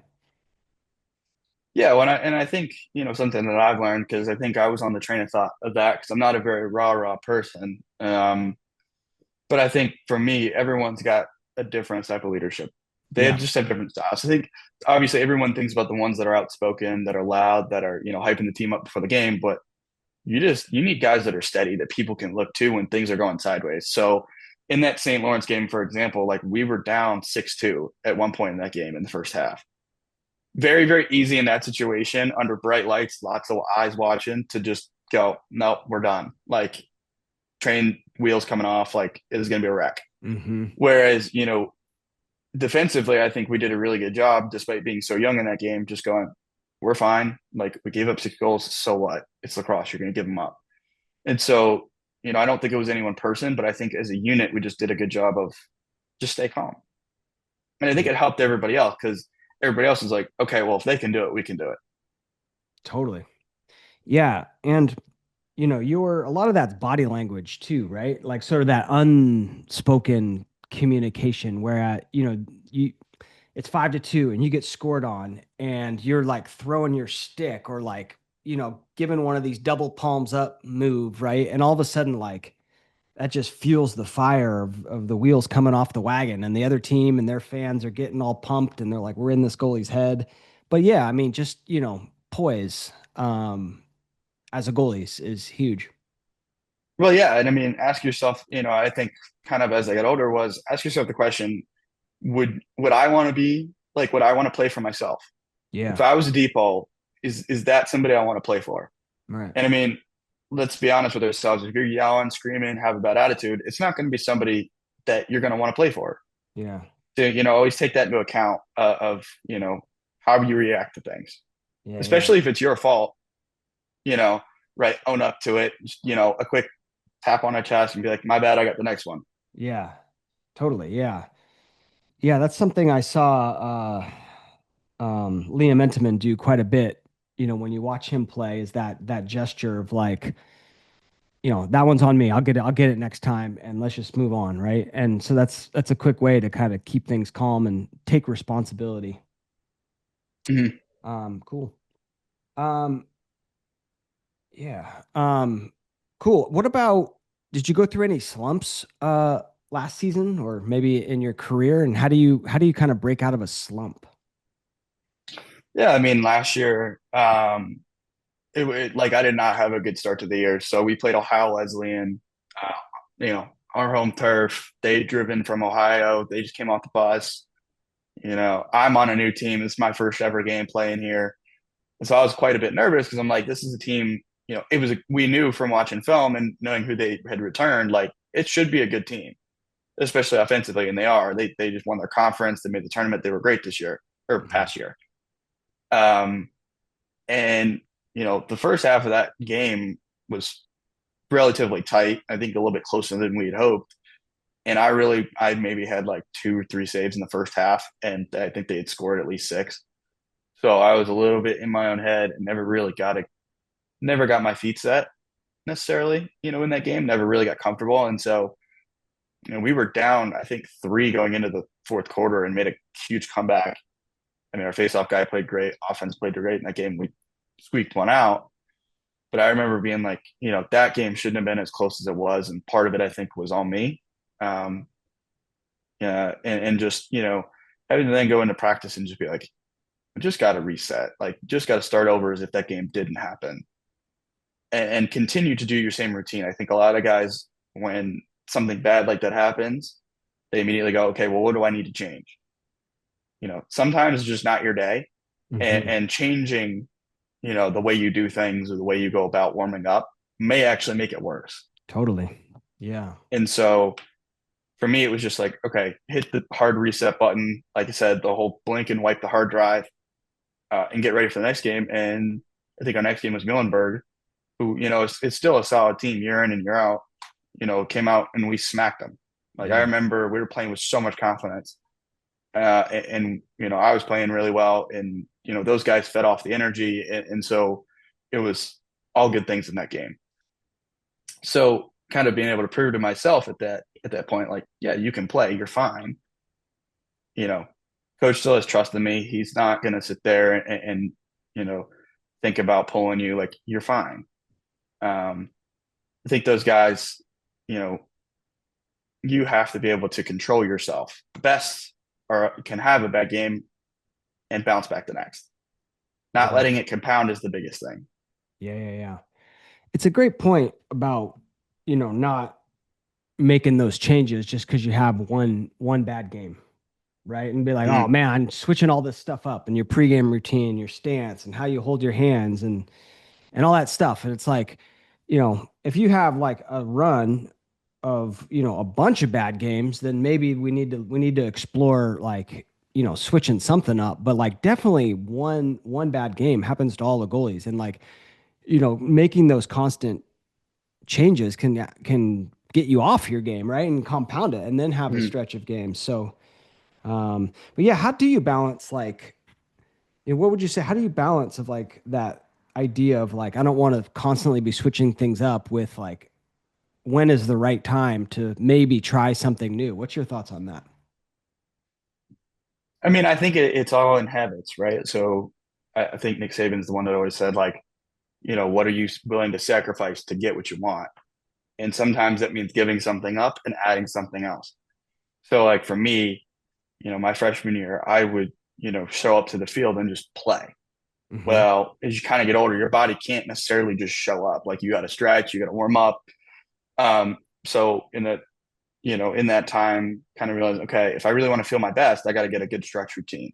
Yeah, I think something that I've learned because I think I was on the train of thought of that because I'm not a very rah person. But I think for me, everyone's got a different type of leadership. They Yeah, just have different styles. I think obviously everyone thinks about the ones that are outspoken, that are loud, that are hyping the team up before the game. But you need guys that are steady that people can look to when things are going sideways. So in that St. Lawrence game, for example, like we were down 6-2 at one point in that game in the first half. Very, very easy in that situation under bright lights, lots of eyes watching to just go, nope, we're done. Like train wheels coming off, like it is going to be a wreck. hmm Whereas, defensively, I think we did a really good job despite being so young in that game, just going, we're fine. Like we gave up 6 goals. So what? It's lacrosse. You're going to give them up. And so, I don't think it was any one person, but I think as a unit, we just did a good job of just stay calm. And I think it helped everybody else because everybody else was like, okay, well, if they can do it, we can do it. totally. Yeah, and your a lot of that's body language too, right? Like sort of that unspoken communication where you it's 5-2 and you get scored on and you're like throwing your stick or like, giving one of these double palms up move, right? And all of a sudden, like that just fuels the fire of the wheels coming off the wagon and the other team and their fans are getting all pumped and they're like, we're in this goalie's head. But yeah, I mean, just, poise as a goalie is huge. Well, yeah. And I mean, ask yourself, I think kind of as I got older was ask yourself the question, would I want to be like, would I want to play for myself? If Yeah. I was a depot, is that somebody I want to play for? Right. And I mean, let's be honest with ourselves. If you're yelling, screaming, have a bad attitude, it's not going to be somebody that you're going to want to play for. Yeah. So, always take that into account of, how you react to things, Yeah. Yeah. especially if it's your fault, you know, right? Own up to it. Just, a quick tap on our chest and be like, my bad, I got the next one. Yeah. Totally. Yeah. Yeah. That's something I saw Liam Entenmann do quite a bit. When you watch him play, is that gesture of like, that one's on me. I'll get it next time, and let's just move on, right? And so that's a quick way to kind of keep things calm and take responsibility. Mhm. Cool. Um, yeah. Cool. What about, did you go through any slumps last season or maybe in your career? And how do you kind of break out of a slump? Yeah, I mean, last year, like I did not have a good start to the year. So we played Ohio Wesleyan, uh, our home turf. They driven from Ohio. They just came off the bus. I'm on a new team. This is my first ever game playing here. And so I was quite a bit nervous because I'm like, this is a team, we knew from watching film and knowing who they had returned, like it should be a good team, especially offensively. And they are. They just won their conference. They made the tournament. They were great this year or Mhm. past year. Um, and the first half of that game was relatively tight. I think a little bit closer than we had hoped. And I maybe had like 2 or 3 saves in the first half, and I think they had scored at least 6. So I was a little bit in my own head and never got my feet set necessarily, in that game, never really got comfortable. And so, we were down, I think 3 going into the fourth quarter and made a huge comeback. I mean, our faceoff guy played great, offense played great in that game. We squeaked one out. But I remember being like, that game shouldn't have been as close as it was. And part of it, I think, was on me. Um, yeah, and just, having to then go into practice and just be like, I just got to reset. Like, just got to start over as if that game didn't happen and continue to do your same routine. I think a lot of guys, when something bad like that happens, they immediately go, okay, well, what do I need to change? Sometimes it's just not your day, and, Hmm. and changing, the way you do things or the way you go about warming up may actually make it worse. Totally. Yeah. And so for me, it was just like, okay, hit the hard reset button. Like I said, the whole blink and wipe the hard drive, and get ready for the next game. And I think our next game was Muhlenberg, who, it's still a solid team year in and year out, came out and we smacked them. Like I Yeah. remember we were playing with so much confidence. I was playing really well, and those guys fed off the energy, and so it was all good things in that game. So kind of being able to prove to myself at that point, like, yeah, you can play, you're fine. You know, Coach still has trust in me. He's not going to sit there and think about pulling you. Like, you're fine. I think those guys, you know, you have to be able to control yourself. The best or can have a bad game and bounce back the next. Not Yeah. letting it compound is the biggest thing. Yeah. Yeah. Yeah. It's a great point about, not making those changes just because you have one bad game, right? And be like, oh Mm-hmm. man, I'm switching all this stuff up and your pregame routine, your stance, and how you hold your hands and all that stuff. And it's like, if you have like a run of, a bunch of bad games, then maybe we need to explore like, switching something up. But like definitely one bad game happens to all the goalies. And like, making those constant changes can get you off your game, right? And compound it and then have a Mm-hmm. stretch of games. So but yeah, how do you balance like, what would you say? How do you balance of like that idea of like, I don't want to constantly be switching things up with like, when is the right time to maybe try something new? What's your thoughts on that? I mean, I think it's all in habits, right? So I think Nick Saban's the one that always said, like, what are you willing to sacrifice to get what you want? And sometimes that means giving something up and adding something else. So, like for me, my freshman year, I would, show up to the field and just play. Hmm. Well, as you kind of get older, your body can't necessarily just show up. Like you got to stretch, you got to warm up. So in that time, kind of realize, okay, if I really want to feel my best, I got to get a good stretch routine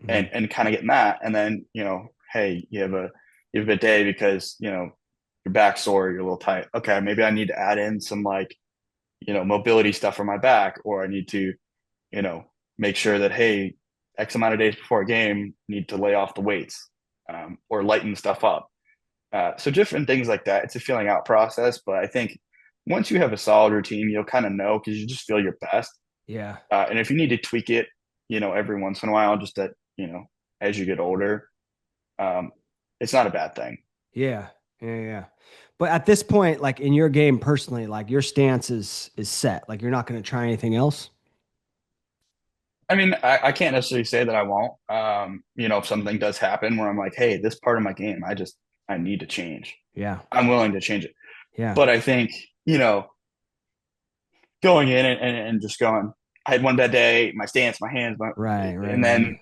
Hmm. and kind of get in that. And then, hey, you have a day because, your back's sore, you're a little tight. Okay, maybe I need to add in some like, mobility stuff for my back, or I need to, you know, make sure that, hey, X amount of days before a game, need to lay off the weights, or lighten stuff up. So different things like that. It's a feeling out process, but I think once you have a solid routine, you'll kind of know because you just feel your best. Yeah. And if you need to tweak it, every once in a while, just that, as you get older, um, it's not a bad thing. Yeah. Yeah. Yeah. But at this point, like in your game personally, like your stance is set. Like you're not going to try anything else. I mean, I can't necessarily say that I won't. If something does happen where I'm like, hey, this part of my game, I need to change. Yeah. I'm willing to change it. Yeah. But I think, going in and just going, I had one bad day, my stance, my hands, Right. Right. and Right. then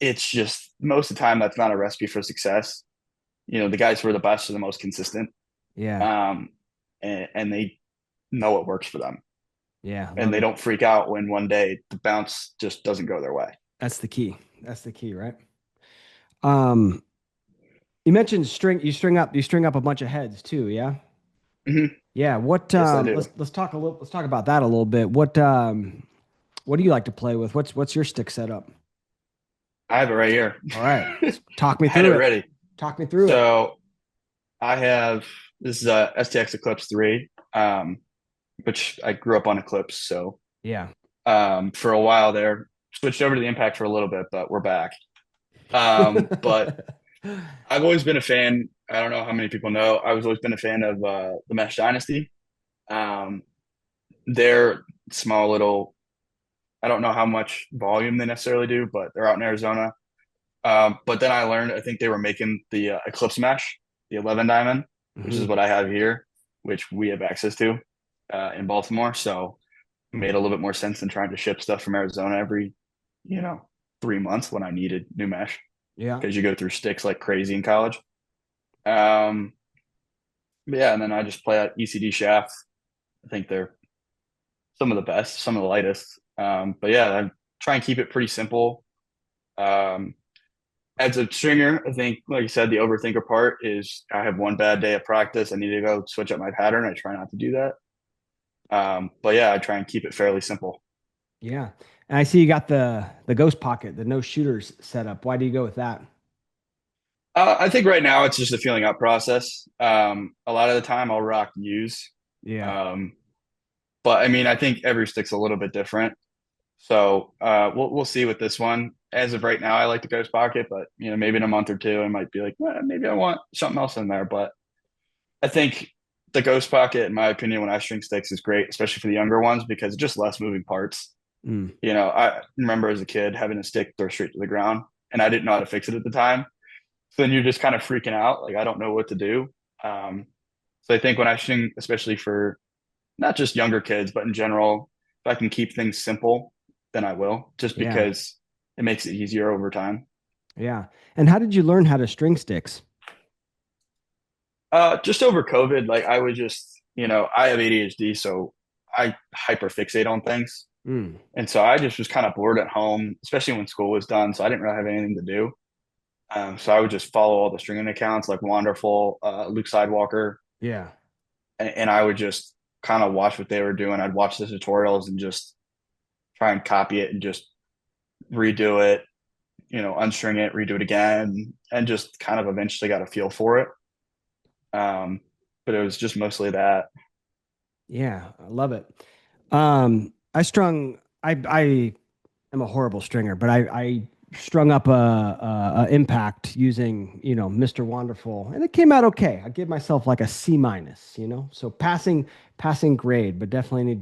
it's just most of the time that's not a recipe for success. The guys who are the best are the most consistent, Yeah. um, and they know what works for them, Yeah. and Love they it. don't freak out when one day the bounce just doesn't go their way. That's the key. That's the key, right? Um, you mentioned you string up a bunch of heads too, yeah? Mm-hmm. Yeah. What Yes, I do. let's talk about that a little bit. What do you like to play with? What's your stick setup? I have it right here. All right. Talk I me had through it it. ready. Talk me through it. So I have this is a STX Eclipse III, which I grew up on Eclipse. So Yeah. for a while there, switched over to the Impact for a little bit, but we're back. But I've always been a fan. I don't know how many people know. I was always been a fan of the Mesh Dynasty. Um, they're small little I don't know how much volume they necessarily do, but they're out in Arizona. But then I learned, I think they were making the Eclipse mesh, the 11 diamond, which is Hmm. what I have here, which we have access to in Baltimore. So it made a little bit more sense than trying to ship stuff from Arizona every, you know, 3 months when I needed new mesh Yeah. because you go through sticks like crazy in college. Um, but yeah, and then I just play at ECD shafts. I think they're some of the best, some of the lightest. But yeah, I try and keep it pretty simple. Um, as a stringer, I think, like you said, the overthinker part is I have one bad day of practice. I need to go switch up my pattern. I try not to do that. But yeah, I try and keep it fairly simple. Yeah. And I see you got the ghost pocket, the no shooters set up. Why do you go with that? I think right now it's just a feeling out process. A lot of the time I'll rock use. Yeah. Um, but I mean, I think every stick's a little bit different. So we'll see with this one. As of right now, I like the ghost pocket, but maybe in a month or two, I might be like, well, maybe I want something else in there. But I think the ghost pocket, in my opinion, when I string sticks, is great, especially for the younger ones because it's just less moving parts. Mm. I remember as a kid having a stick throw straight to the ground, and I didn't know how to fix it at the time. So then you're just kind of freaking out, like I don't know what to do. Um, so I think when I string, especially for not just younger kids, but in general, if I can keep things simple, then I will, just Yeah. because it makes it easier over time. Yeah. And how did you learn how to string sticks? Just over COVID, like I would just, I have ADHD, so I hyper fixate on things. Mm. And so I just was kind of bored at home, especially when school was done. So I didn't really have anything to do. So I would just follow all the stringing accounts like Wonderful, Luke Sidewalker, Yeah. and I would just kind of watch what they were doing. I'd watch the tutorials and just try and copy it and just redo it, unstring it, redo it again, and just kind of eventually got a feel for it. Um, but it was just mostly that. Yeah. I love it. I am a horrible stringer, but I strung up a impact using, Mr. Wonderful, and it came out okay. I give myself like a C minus, so passing grade, but definitely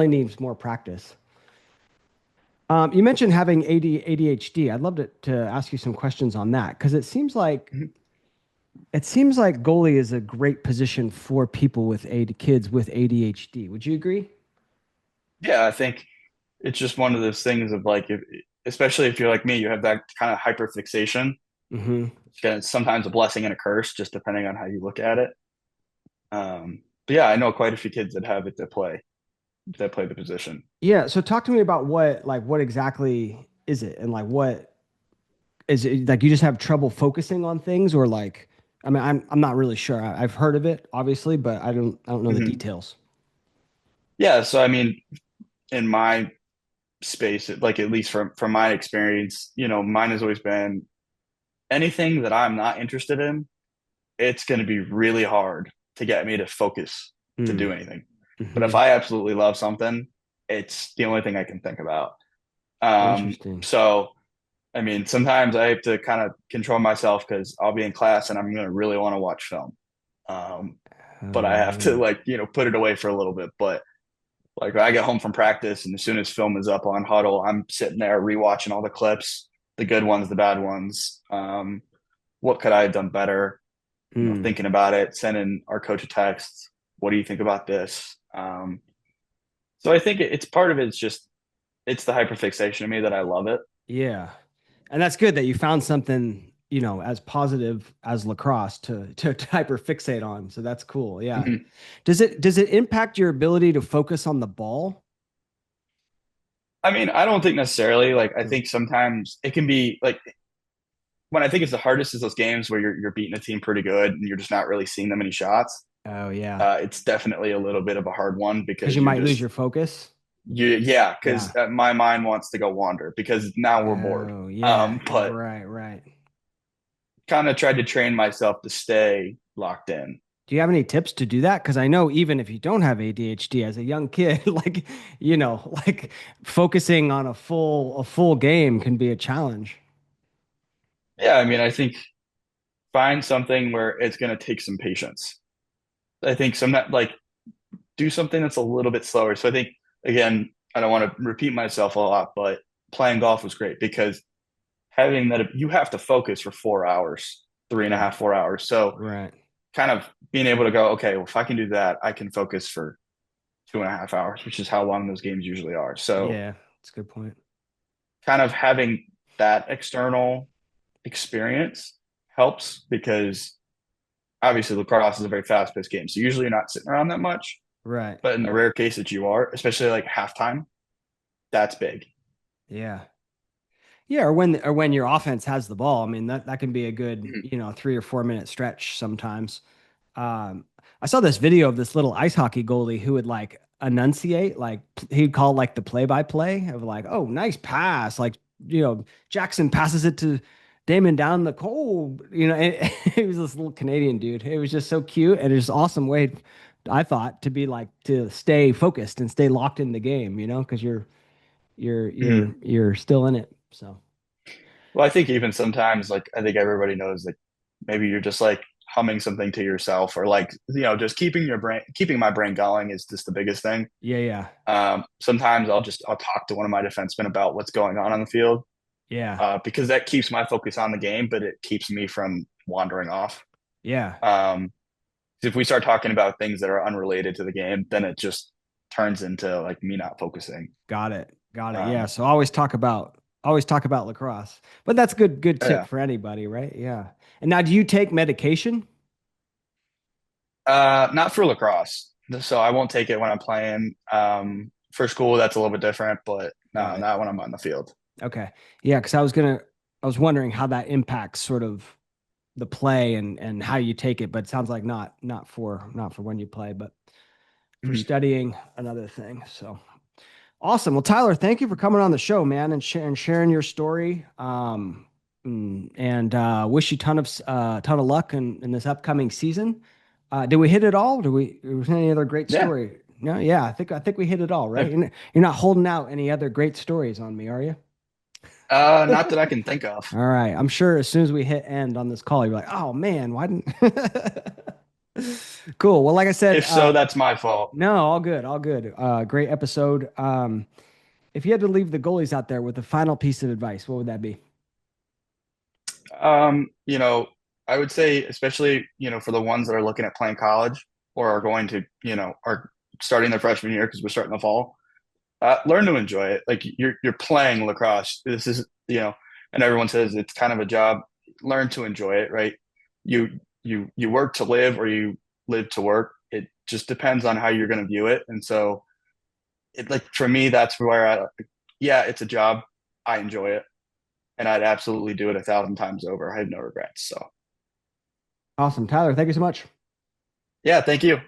needs more practice. You mentioned having ADHD. I'd love to ask you some questions on that because Mhm. it seems like goalie is a great position for people with kids with ADHD. Would you agree? Yeah, I think it's just one of those things of like, especially if you're like me, you have that kind of hyper fixation. Hmm. It's sometimes a blessing and a curse, just depending on how you look at it. But yeah, I know quite a few kids that have it that play the position. Yeah. So talk to me about what exactly is it, and like what is it? Like you just have trouble focusing on things, or like, I mean, I'm not really sure. I've heard of it, obviously, but I don't know the Mhm. details. Yeah, so I mean, in my space, like at least from my experience, mine has always been anything that I'm not interested in, it's going to be really hard to get me to focus to Mm. do anything. But if Hmm. I absolutely love something, it's the only thing I can think about. Interesting. So I mean, sometimes I have to kind of control myself because I'll be in class and I'm going to really want to watch film. Um, but I have to Oh, like, put it away for a little bit. But like I get home from practice and as soon as film is up on huddle, I'm sitting there rewatching all the clips, the good ones, the bad ones. What could I have done better? mm. Thinking about it, sending our coach a text. What do you think about this? So I think it's part of it's just it's the hyperfixation of me that I love it. Yeah. And that's good that you found something, as positive as lacrosse to hyper fixate on. So that's cool. Yeah. Mhm. Does it impact your ability to focus on the ball? I mean, I don't think necessarily. Like, I Mm. think sometimes it can be like when I think it's the hardest is those games where you're beating a team pretty good and you're just not really seeing them many shots. Oh yeah. It's definitely a little bit of a hard one Because you because you're might lose just your focus. yeah, because Yeah. my mind wants to go wander because now we're bored. Oh yeah. But Right, right. kind of tried to train myself to stay locked in. Do you have any tips to do that? Because I know even if you don't have ADHD as a young kid, like focusing on a full game can be a challenge. Yeah, I mean, I think find something where it's going to take some patience. I think some like do something that's a little bit slower. So I think again, I don't want to repeat myself a lot, but playing golf was great because having that, you have to focus for 4 hours, three and a Yeah. half, 4 hours. So Right. kind of being able to go, okay, well, if I can do that, I can focus for 2.5 hours, which is how long those games usually are. So Yeah. That's a good point. kind of having that external experience helps because obviously lacrosse is a very fast-paced game. So usually you're not sitting around that much, Right. but in the rare case that you are, especially like halftime, that's big. Yeah. Yeah, or when your offense has the ball. I mean, that can be a good, Mhm. 3 or 4 minute stretch sometimes. Um, I saw this video of this little ice hockey goalie who would like enunciate, like he'd call like the play-by-play of like, oh, nice pass. Like, Jackson passes it to Damon down the cold. He was this little Canadian dude. It was just so cute and it's an awesome way, I thought, to be like to stay focused and stay locked in the game, because you're Mhm. you're you're still in it. So Well, I think even sometimes, like, I think everybody knows that maybe you're just like humming something to yourself or like, just keeping my brain going is just the biggest thing. yeah, yeah, Sometimes I'll talk to one of my defensemen about what's going on the field yeah, because that keeps my focus on the game, but it keeps me from wandering off. yeah. Um, if we start talking about things that are unrelated to the game, then it just turns into like me not focusing. Got it. Got it. Yeah. Um, So always talk about lacrosse. But that's good tip yeah. for anybody, right? Yeah. And now do you take medication? Not for lacrosse. So I won't take it when I'm playing. For school, that's a little bit different, but Got no, it. not when I'm on the field. Okay. Yeah, because I was wondering how that impacts sort of the play and how you take it, but it sounds like not for when you play, but for Mhm. studying another thing. So awesome. Well, Tyler, thank you for coming on the show, man, and sharing your story. And wish you ton of luck in this upcoming season. Did we hit it all? Was there any other great Yeah. story? No, yeah, I think we hit it all, right? You're not holding out any other great stories on me, are you? Not that I can think of. All right. I'm sure as soon as we hit end on this call, you're like, oh man, why didn't Cool. Well, like I said, If so, that's my fault. no, all good, all good. Great episode. If you had to leave the goalies out there with a final piece of advice, what would that be? Um, you know, I would say, especially, for the ones that are looking at playing college or are going to, are starting their freshman year because we're starting the fall. Learn to enjoy it. Like you're playing lacrosse. This is, and everyone says it's kind of a job. Learn to enjoy it, right? You work to live or you live to work. It just depends on how you're going to view it. And so, like for me, that's where yeah, it's a job. I enjoy it, and I'd absolutely do it 1,000 times over. I have no regrets. So, Awesome. Tyler, thank you so much. yeah, thank you.